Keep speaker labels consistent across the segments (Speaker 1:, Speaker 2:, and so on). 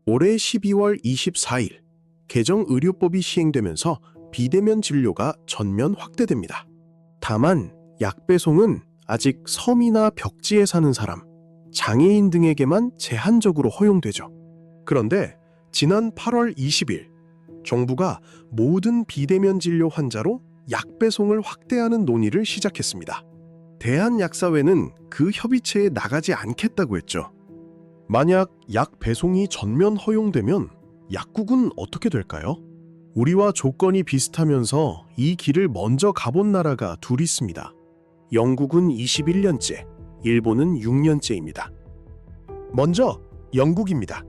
Speaker 1: 올해 12월 24일 개정의료법이 시행되면서 비대면 진료가 전면 확대됩니다. 다만 약 배송은 아직 섬이나 벽지에 사는 사람, 장애인 등에게만 제한적으로 허용되죠. 그런데 지난 8월 20일 정부가 모든 비대면 진료 환자로 약 배송을 확대하는 논의를 시작했습니다. 대한약사회는 그 협의체에 나가지 않겠다고 했죠. 만약 약 배송이 전면 허용되면 약국은 어떻게 될까요? 우리와 조건이 비슷하면서 이 길을 먼저 가본 나라가 둘 있습니다. 영국은 21년째, 일본은 6년째입니다. 먼저 영국입니다.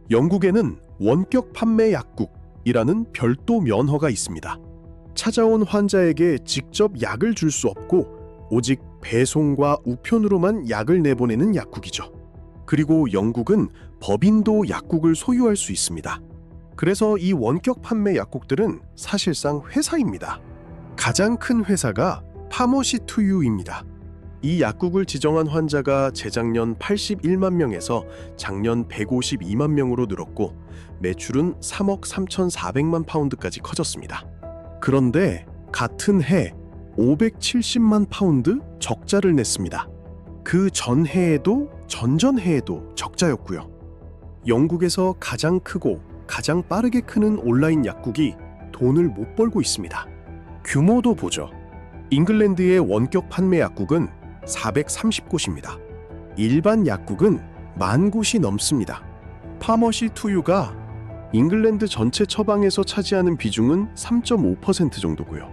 Speaker 1: 영국에는 원격 판매 약국이라는 별도 면허가 있습니다. 찾아온 환자에게 직접 약을 줄 수 없고 오직 배송과 우편으로만 약을 내보내는 약국이죠. 그리고 영국은 법인도 약국을 소유할 수 있습니다. 그래서 이 원격 판매 약국들은 사실상 회사입니다. 가장 큰 회사가 파머시2유입니다. 이 약국을 지정한 환자가 재작년 81만 명에서 작년 152만 명으로 늘었고 매출은 3억 3,400만 파운드까지 커졌습니다. 그런데 같은 해 570만 파운드 적자를 냈습니다. 그 전해에도 전전해에도 적자였고요. 영국에서 가장 크고 가장 빠르게 크는 온라인 약국이 돈을 못 벌고 있습니다. 규모도 보죠. 잉글랜드의 원격 판매 약국은 430곳입니다. 일반 약국은 10,000곳이 넘습니다. 파머시2유가 잉글랜드 전체 처방에서 차지하는 비중은 3.5% 정도고요.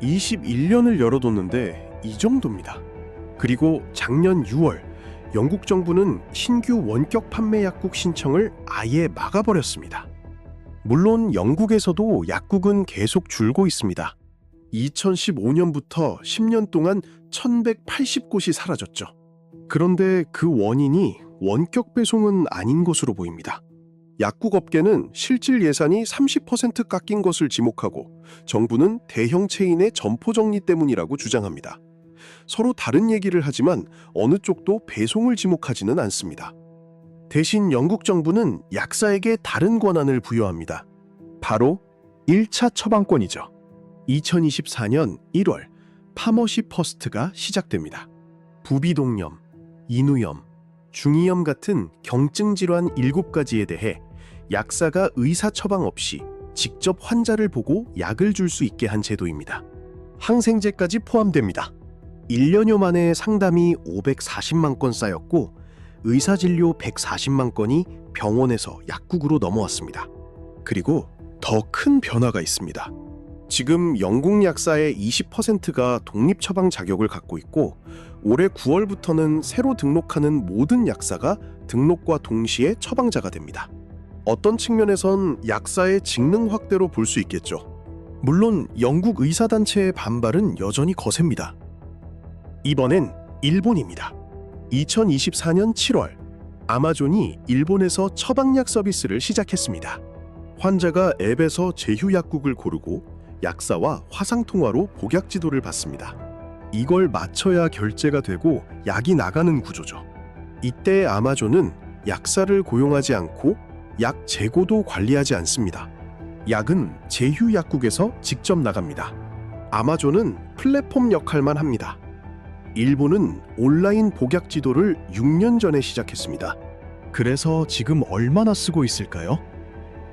Speaker 1: 21년을 열어뒀는데 이 정도입니다. 그리고 작년 6월 영국 정부는 신규 원격 판매 약국 신청을 아예 막아버렸습니다. 물론 영국에서도 약국은 계속 줄고 있습니다. 2015년부터 10년 동안 1,180곳이 사라졌죠. 그런데 그 원인이 원격 배송은 아닌 것으로 보입니다. 약국 업계는 실질 예산이 30% 깎인 것을 지목하고 정부는 대형 체인의 점포 정리 때문이라고 주장합니다. 서로 다른 얘기를 하지만 어느 쪽도 배송을 지목하지는 않습니다. 대신 영국 정부는 약사에게 다른 권한을 부여합니다. 바로 1차 처방권이죠. 2024년 1월 파머시 퍼스트가 시작됩니다. 부비동염, 인후염, 중이염 같은 경증 질환 7가지에 대해 약사가 의사 처방 없이 직접 환자를 보고 약을 줄 수 있게 한 제도입니다. 항생제까지 포함됩니다. 1년여 만에 상담이 540만 건 쌓였고 의사진료 140만 건이 병원에서 약국으로 넘어왔습니다. 그리고 더 큰 변화가 있습니다. 지금 영국 약사의 20%가 독립처방 자격을 갖고 있고 올해 9월부터는 새로 등록하는 모든 약사가 등록과 동시에 처방자가 됩니다. 어떤 측면에선 약사의 직능 확대로 볼 수 있겠죠. 물론 영국 의사단체의 반발은 여전히 거셉니다. 이번엔 일본입니다. 2024년 7월 아마존이 일본에서 처방약 서비스를 시작했습니다. 환자가 앱에서 제휴약국을 고르고 약사와 화상통화로 복약 지도를 받습니다. 이걸 맞춰야 결제가 되고 약이 나가는 구조죠. 이때 아마존은 약사를 고용하지 않고 약 재고도 관리하지 않습니다. 약은 제휴약국에서 직접 나갑니다. 아마존은 플랫폼 역할만 합니다. 일본은 온라인 복약 지도를 6년 전에 시작했습니다. 그래서 지금 얼마나 쓰고 있을까요?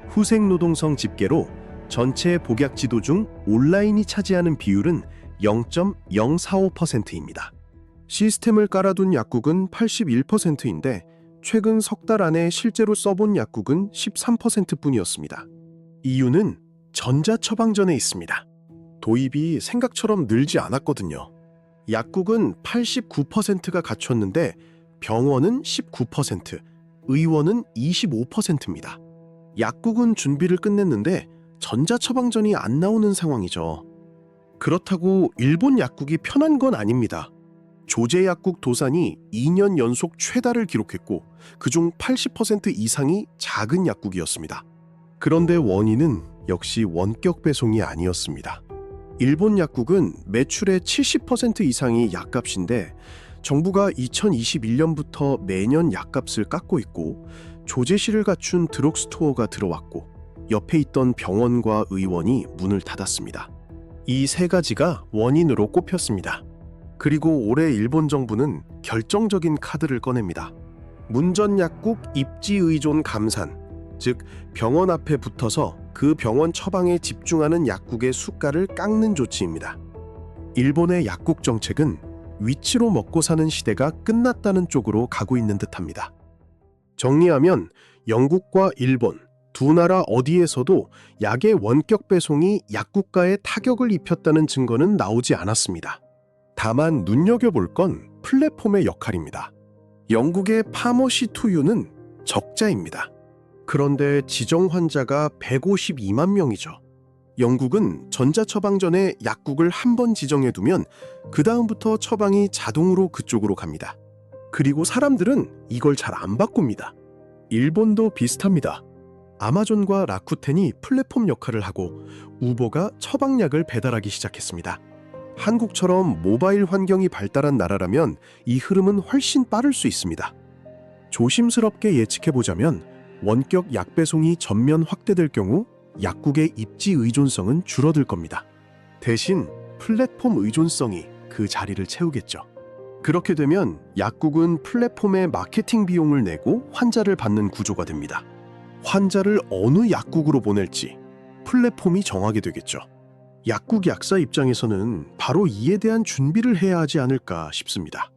Speaker 1: 후생노동성 집계로 전체 복약 지도 중 온라인이 차지하는 비율은 0.045%입니다. 시스템을 깔아둔 약국은 81%인데 최근 석 달 안에 실제로 써본 약국은 13%뿐이었습니다. 이유는 전자처방전에 있습니다. 도입이 생각처럼 늘지 않았거든요. 약국은 89%가 갖췄는데 병원은 19%, 의원은 25%입니다. 약국은 준비를 끝냈는데 전자처방전이 안 나오는 상황이죠. 그렇다고 일본 약국이 편한 건 아닙니다. 조제약국 도산이 2년 연속 최다를 기록했고 그중 80% 이상이 작은 약국이었습니다. 그런데 원인은 역시 원격 배송이 아니었습니다. 일본 약국은 매출의 70% 이상이 약값인데 정부가 2021년부터 매년 약값을 깎고 있고 조제실을 갖춘 드럭스토어가 들어왔고 옆에 있던 병원과 의원이 문을 닫았습니다. 이 세 가지가 원인으로 꼽혔습니다. 그리고 올해 일본 정부는 결정적인 카드를 꺼냅니다. 문전약국 입지의존 감산, 즉 병원 앞에 붙어서 그 병원 처방에 집중하는 약국의 수가를 깎는 조치입니다. 일본의 약국 정책은 위치로 먹고 사는 시대가 끝났다는 쪽으로 가고 있는 듯합니다. 정리하면 영국과 일본 두 나라 어디에서도 약의 원격 배송이 약국가에 타격을 입혔다는 증거는 나오지 않았습니다. 다만 눈여겨볼 건 플랫폼의 역할입니다. 영국의 파머시 투유는 적자입니다. 그런데 지정 환자가 152만 명이죠. 영국은 전자처방전에 약국을 한 번 지정해두면 그 다음부터 처방이 자동으로 그쪽으로 갑니다. 그리고 사람들은 이걸 잘 안 바꿉니다. 일본도 비슷합니다. 아마존과 라쿠텐이 플랫폼 역할을 하고 우버가 처방약을 배달하기 시작했습니다. 한국처럼 모바일 환경이 발달한 나라라면 이 흐름은 훨씬 빠를 수 있습니다. 조심스럽게 예측해보자면 원격 약 배송이 전면 확대될 경우 약국의 입지 의존성은 줄어들 겁니다. 대신 플랫폼 의존성이 그 자리를 채우겠죠. 그렇게 되면 약국은 플랫폼에 마케팅 비용을 내고 환자를 받는 구조가 됩니다. 환자를 어느 약국으로 보낼지 플랫폼이 정하게 되겠죠. 약국 약사 입장에서는 바로 이에 대한 준비를 해야 하지 않을까 싶습니다.